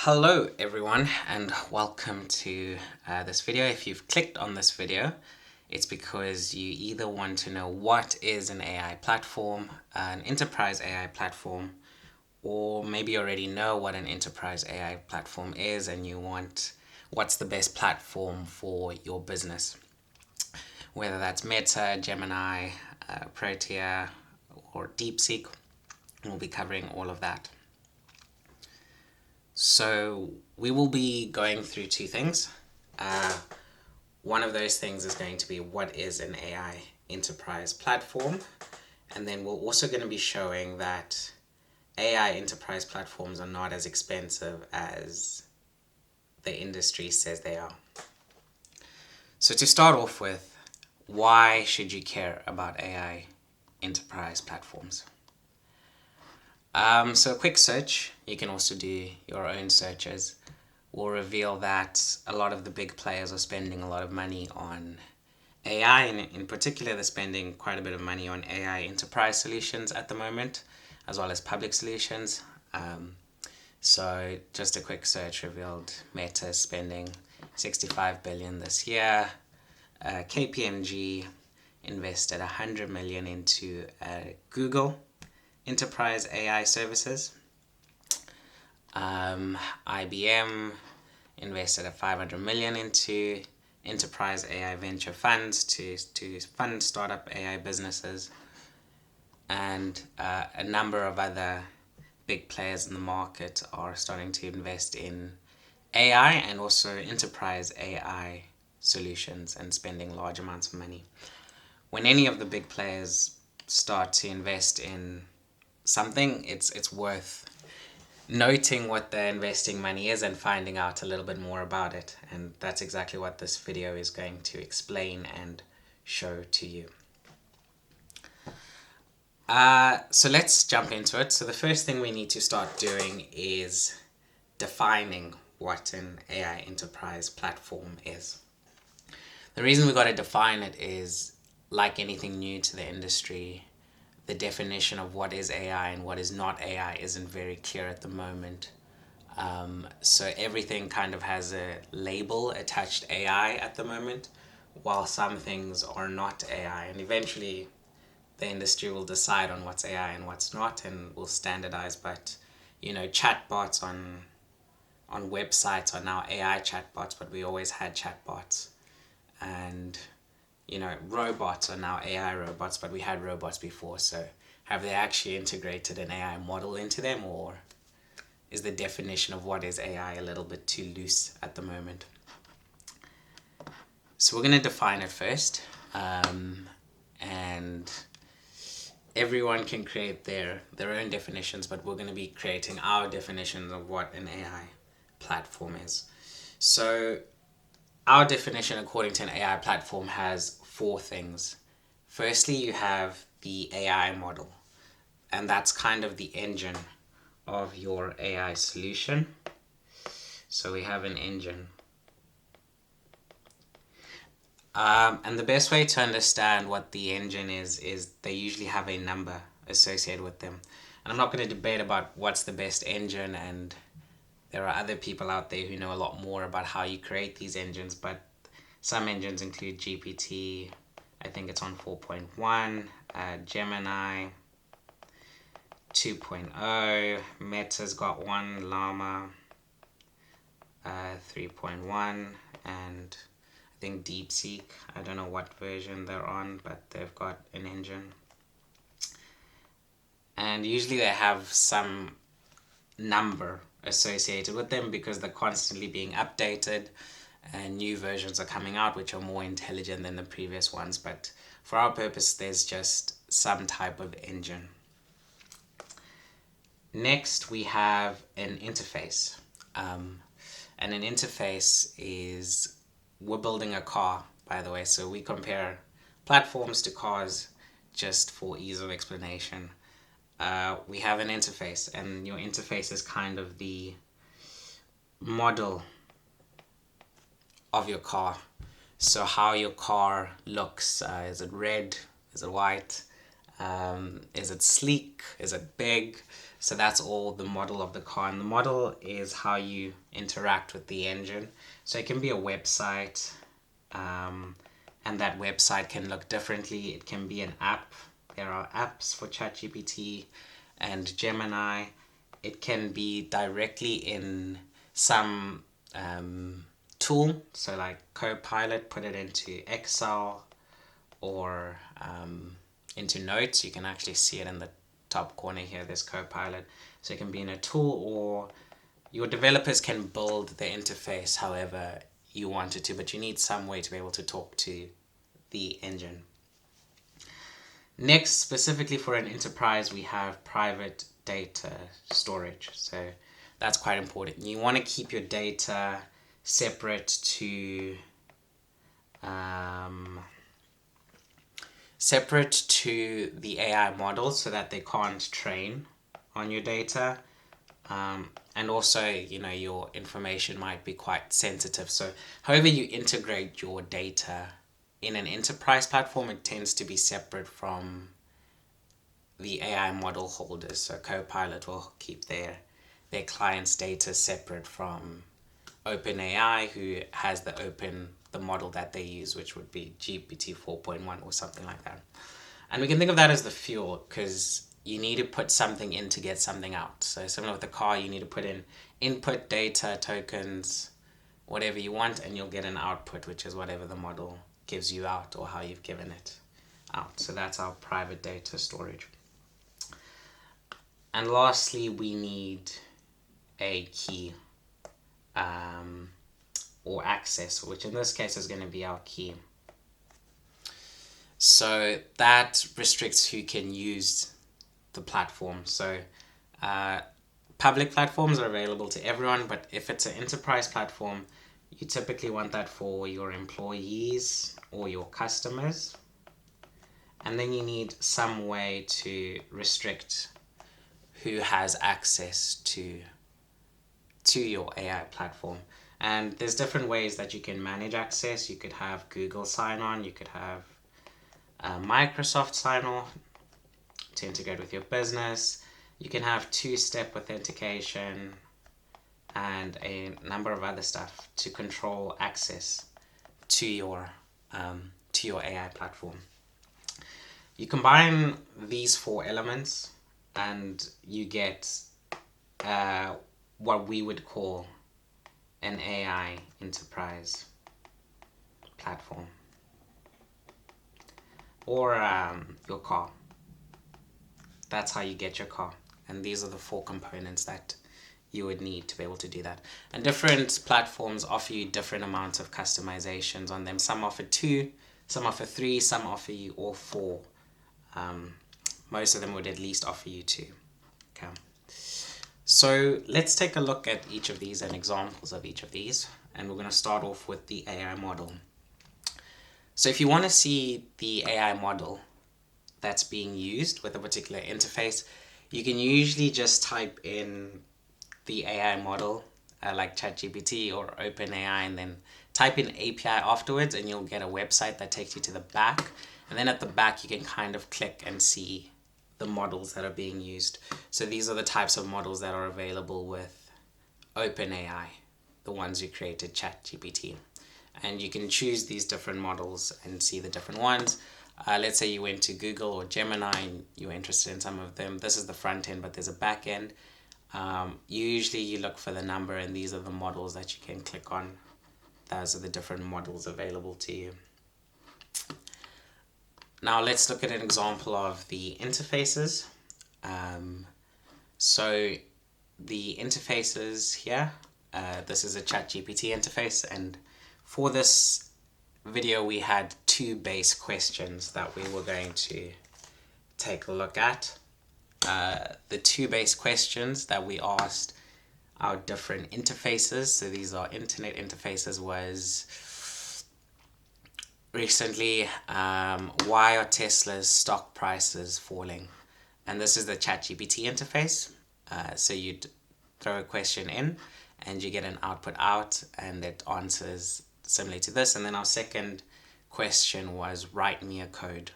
Hello everyone and welcome to this video. If you've clicked on this video, it's because you either want to know what is an AI platform, an enterprise AI platform, or maybe you already know what an enterprise AI platform is and you want what's the best platform for your business. Whether that's Meta, Gemini, Protea, or DeepSeek, we'll be covering all of that. So we will be going through two things. One of those things is going to be what is an AI enterprise platform, and then we're also going to be showing that AI enterprise platforms are not as expensive as the industry says they are. So to start off with, why should you care about AI enterprise platforms? So a quick search, you can also do your own searches, will reveal that a lot of the big players are spending a lot of money on AI, and in particular they're spending quite a bit of money on AI enterprise solutions at the moment, as well as public solutions. So just a quick search revealed Meta spending 65 billion this year. KPMG invested 100 million into Google enterprise AI services. IBM invested 500 million into enterprise AI venture funds to fund startup AI businesses, and a number of other big players in the market are starting to invest in AI and also enterprise AI solutions and spending large amounts of money. When any of the big players start to invest in something, it's worth noting what their investing money is and finding out a little bit more about it, and that's exactly what this video is going to explain and show to you. So let's jump into it. So the first thing we need to start doing is defining what an AI enterprise platform is. The reason we got to define it is, like anything new to the industry, the definition of what is AI and what is not AI isn't very clear at the moment. So everything kind of has a label attached AI at the moment, while some things are not AI. And eventually the industry will decide on what's AI and what's not, and will standardize. But chatbots on websites are now AI chatbots, but we always had chatbots. And robots are now AI robots, but we had robots before. So have they actually integrated an AI model into them, or is the definition of what is AI a little bit too loose at the moment? So we're going to define it first, and everyone can create their own definitions, but we're going to be creating our definitions of what an AI platform is. So our definition, according to an AI platform, has four things. Firstly, you have the AI model, and that's kind of the engine of your AI solution. So we have an engine. And the best way to understand what the engine is they usually have a number associated with them. And I'm not going to debate about what's the best engine, and there are other people out there who know a lot more about how you create these engines, but some engines include GPT, I think it's on 4.1, Gemini 2.0, Meta's got one, Llama 3.1, and I think DeepSeek, I don't know what version they're on, but they've got an engine. And usually they have some number associated with them because they're constantly being updated and new versions are coming out which are more intelligent than the previous ones. But for our purpose, there's just some type of engine. Next, we have an interface. And an interface is, we're building a car, by the way, so we compare platforms to cars just for ease of explanation. We have an interface, and your interface is kind of the model of your car. So how your car looks, is it red, is it white, is it sleek, is it big? So that's all the model of the car. And the model is how you interact with the engine. So it can be a website, and that website can look differently. It can be an app. There are apps for ChatGPT and Gemini. It can be directly in some tool. So like Copilot, put it into Excel or into Notes. You can actually see it in the top corner here. There's Copilot. So it can be in a tool, or your developers can build the interface however you want it to, but you need some way to be able to talk to the engine. Next, specifically for an enterprise, we have private data storage. So that's quite important. You want to keep your data separate to the AI model so that they can't train on your data. And also, your information might be quite sensitive. So however you integrate your data in an enterprise platform, it tends to be separate from the AI model holders. So Copilot will keep their clients' data separate from OpenAI, who has the model that they use, which would be GPT 4.1 or something like that. And we can think of that as the fuel, because you need to put something in to get something out. So similar with the car, you need to put in input data, tokens, whatever you want, and you'll get an output, which is whatever the model gives you out or how you've given it out. So that's our private data storage. And lastly, we need a key or access, which in this case is going to be our key. So that restricts who can use the platform. So public platforms are available to everyone, but if it's an enterprise platform, you typically want that for your employees or your customers. And then you need some way to restrict who has access to your AI platform. And there's different ways that you can manage access. You could have Google sign-on, you could have Microsoft sign-on to integrate with your business. You can have two-step authentication and a number of other stuff to control access to your AI platform. You combine these four elements and you get what we would call an AI enterprise platform, or your car. That's how you get your car. And these are the four components that you would need to be able to do that. And different platforms offer you different amounts of customizations on them. Some offer 2, some offer 3, some offer you all 4. Most of them would at least offer you 2. Okay. So let's take a look at each of these and examples of each of these. And we're going to start off with the AI model. So if you want to see the AI model that's being used with a particular interface, you can usually just type in the AI model like ChatGPT or OpenAI, and then type in API afterwards, and you'll get a website that takes you to the back. And then at the back, you can kind of click and see the models that are being used. So these are the types of models that are available with OpenAI, the ones who created ChatGPT. And you can choose these different models and see the different ones. Let's say you went to Google or Gemini and you were interested in some of them. This is the front end, but there's a back end. Usually you look for the number, and these are the models that you can click on. Those are the different models available to you. Now let's look at an example of the interfaces. So the interfaces here, this is a ChatGPT interface, and for this video we had 2 base questions that we were going to take a look at. The 2 base questions that we asked our different interfaces, so these are internet interfaces, was recently, why are Tesla's stock prices falling? And this is the ChatGPT interface. So you'd throw a question in and you get an output out, and it answers similarly to this. And then our second question was, write me a code.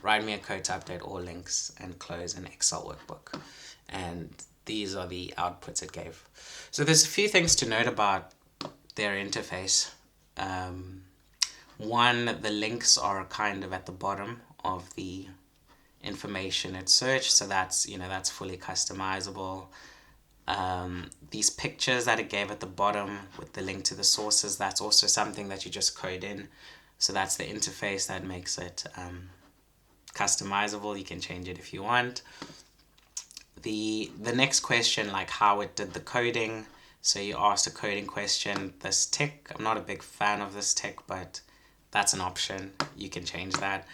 write me a code to update all links and close an Excel workbook. And these are the outputs it gave. So there's a few things to note about their interface. One, the links are kind of at the bottom of the information it searched, so that's fully customizable. These pictures that it gave at the bottom with the link to the sources, that's also something that you just code in. So that's the interface that makes it customizable. You can change it if you want. The next question, like how it did the coding. So you asked a coding question. This tick, I'm not a big fan of this tick, but that's an option. You can change that.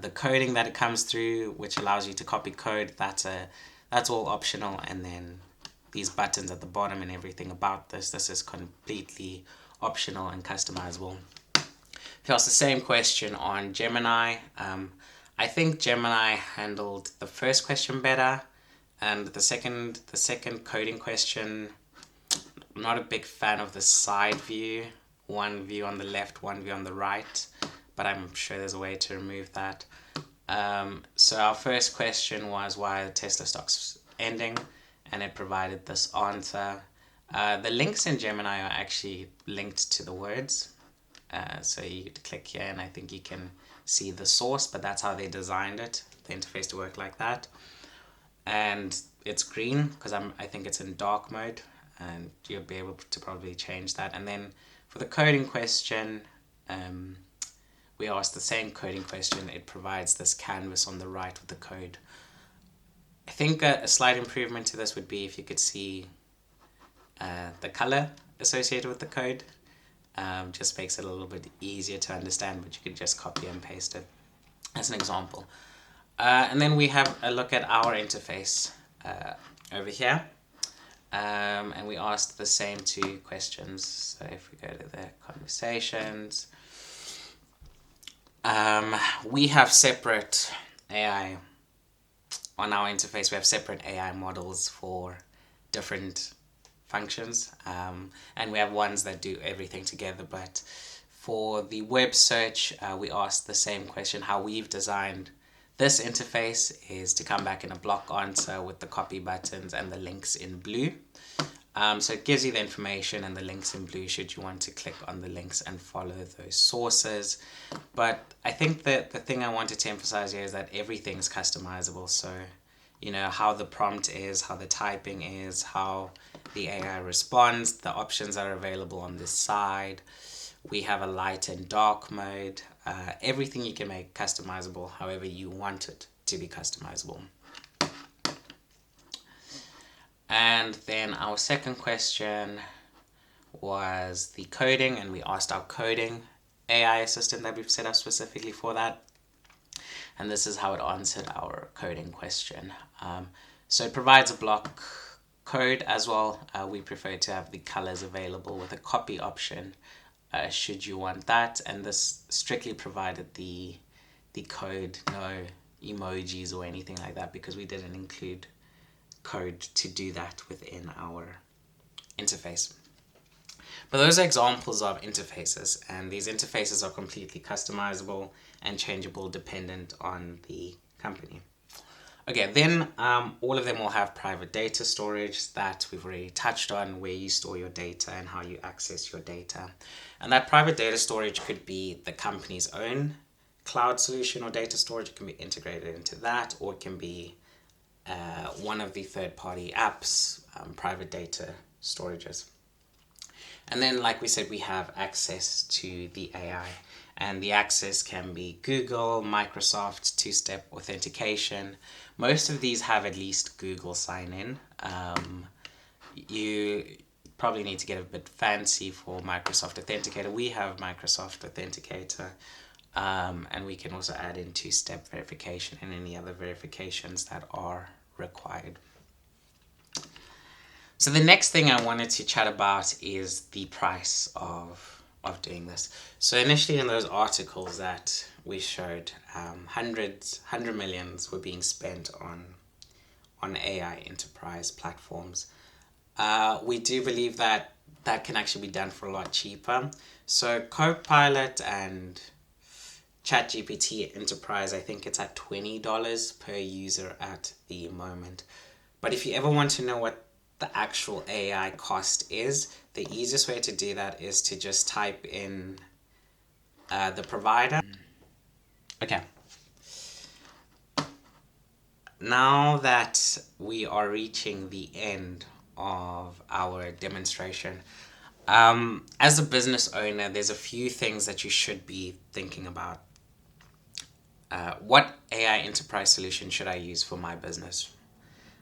The coding that it comes through, which allows you to copy code, that's all optional. And then these buttons at the bottom and everything about this is completely optional and customizable. If you ask the same question on Gemini, I think Gemini handled the first question better, and the second coding question, I'm not a big fan of the side view, one view on the left, one view on the right, but I'm sure there's a way to remove that. So our first question was, why are Tesla stocks ending? And it provided this answer. The links in Gemini are actually linked to the words. So you click here and I think you can see the source, but that's how they designed it, the interface to work like that. And it's green because I think it's in dark mode, and you'll be able to probably change that. And then for the coding question, we asked the same coding question. It provides this canvas on the right with the code. I think a slight improvement to this would be if you could see the color associated with the code. Just makes it a little bit easier to understand, but you could just copy and paste it as an example. And then we have a look at our interface over here. And we asked the same two questions. So if we go to the conversations, we have separate AI on our interface. We have separate AI models for different functions, and we have ones that do everything together. But for the web search, we asked the same question. How we've designed this interface is to come back in a block answer with the copy buttons and the links in blue. So it gives you the information and the links in blue should you want to click on the links and follow those sources. But I think that the thing I wanted to emphasize here is that everything's customizable. So, how the prompt is, how the typing is, how the AI responds, the options are available on this side. We have a light and dark mode. Everything you can make customizable however you want it to be customizable. And then our second question was the coding, and we asked our coding AI assistant that we've set up specifically for that. And this is how it answered our coding question. So it provides a block code as well. We prefer to have the colors available with a copy option should you want that. And this strictly provided the code, no emojis or anything like that, because we didn't include code to do that within our interface. But those are examples of interfaces, and these interfaces are completely customizable and changeable dependent on the company. Okay, then all of them will have private data storage that we've already touched on, where you store your data and how you access your data. And that private data storage could be the company's own cloud solution or data storage. It can be integrated into that, or it can be one of the third-party apps, private data storages. And then, like we said, we have access to the AI. And the access can be Google, Microsoft, two-step authentication. Most of these have at least Google sign-in. You probably need to get a bit fancy for Microsoft Authenticator. We have Microsoft Authenticator. And we can also add in two-step verification and any other verifications that are required. So the next thing I wanted to chat about is the price of doing this. So initially in those articles that we showed, 100 millions were being spent on AI enterprise platforms. We do believe that can actually be done for a lot cheaper. So Copilot and ChatGPT Enterprise, I think it's at $20 per user at the moment. But if you ever want to know what the actual AI cost is, the easiest way to do that is to just type in the provider. Okay. Now that we are reaching the end of our demonstration, as a business owner, there's a few things that you should be thinking about. What AI enterprise solution should I use for my business?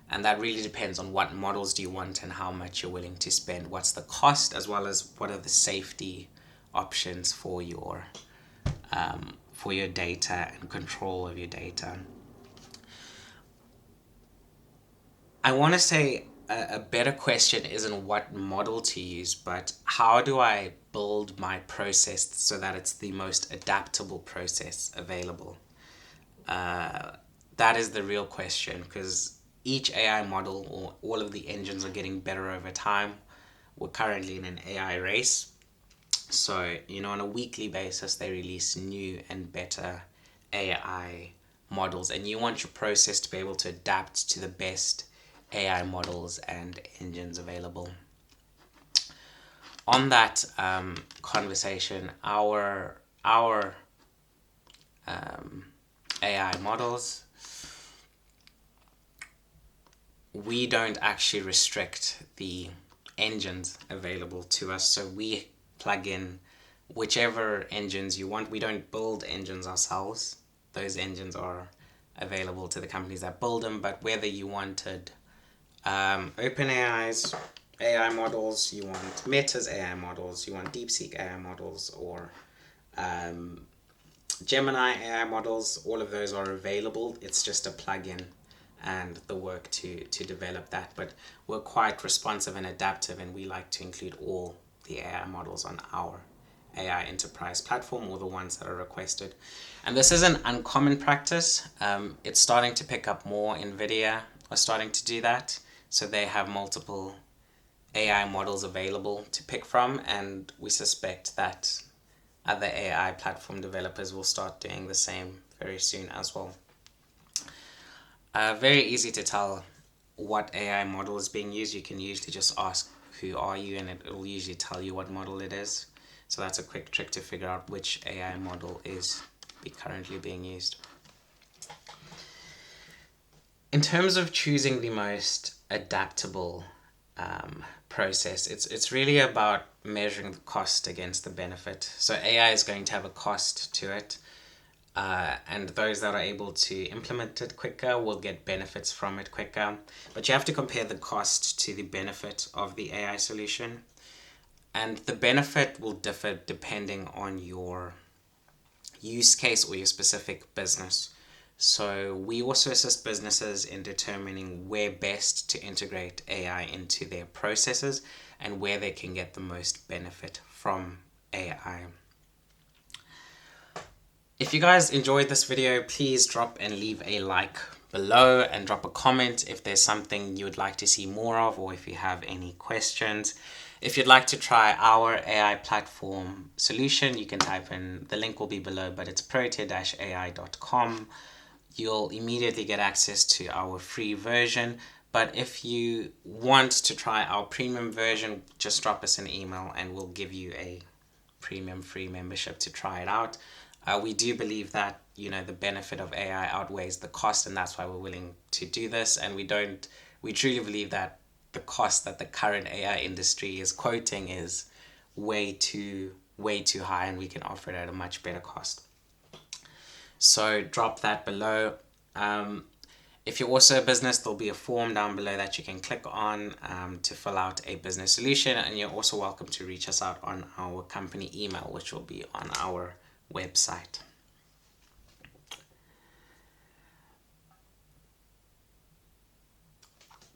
And that really depends on what models do you want and how much you're willing to spend. What's the cost, as well as what are the safety options for your data and control of your data. I want to say a better question isn't what model to use, but how do I build my process so that it's the most adaptable process available? That is the real question, because each AI model or all of the engines are getting better over time. We're currently in an AI race. So, on a weekly basis, they release new and better AI models, and you want your process to be able to adapt to the best AI models and engines available. On that conversation, our AI models, we don't actually restrict the engines available to us, so we plug in whichever engines you want. We don't build engines ourselves. Those engines are available to the companies that build them, but whether you wanted OpenAI's AI models, you want Meta's AI models, you want DeepSeek AI models, or Gemini AI models, all of those are available. It's just a plugin and the work to develop that. But we're quite responsive and adaptive, and we like to include all the AI models on our AI enterprise platform, or the ones that are requested. And this is an uncommon practice. It's starting to pick up more. NVIDIA are starting to do that. So they have multiple AI models available to pick from, and we suspect that other AI platform developers will start doing the same very soon as well. Very easy to tell what AI model is being used. You can usually just ask, who are you, and it will usually tell you what model it is. So that's a quick trick to figure out which AI model is currently being used. In terms of choosing the most adaptable process, it's really about measuring the cost against the benefit. So AI is going to have a cost to it, and those that are able to implement it quicker will get benefits from it quicker. But you have to compare the cost to the benefit of the AI solution, and the benefit will differ depending on your use case or your specific business. So we also assist businesses in determining where best to integrate AI into their processes and where they can get the most benefit from AI. If you guys enjoyed this video, please drop and leave a like below, and drop a comment if there's something you would like to see more of, or if you have any questions. If you'd like to try our AI platform solution, you can type in, the link will be below, but it's protea-ai.com. You'll immediately get access to our free version. But if you want to try our premium version, just drop us an email and we'll give you a premium free membership to try it out. We do believe that the benefit of AI outweighs the cost, and that's why we're willing to do this. And we truly believe that the cost that the current AI industry is quoting is way too high, and we can offer it at a much better cost. So drop that below. If you're also a business, there'll be a form down below that you can click on to fill out a business solution, and you're also welcome to reach us out on our company email, which will be on our website.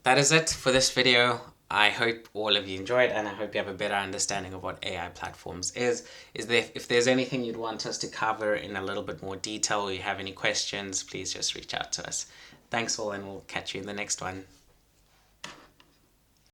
That is it for this video. I hope all of you enjoyed, and I hope you have a better understanding of what AI platforms is. If there's anything you'd want us to cover in a little bit more detail, or you have any questions, please just reach out to us. Thanks all, and we'll catch you in the next one.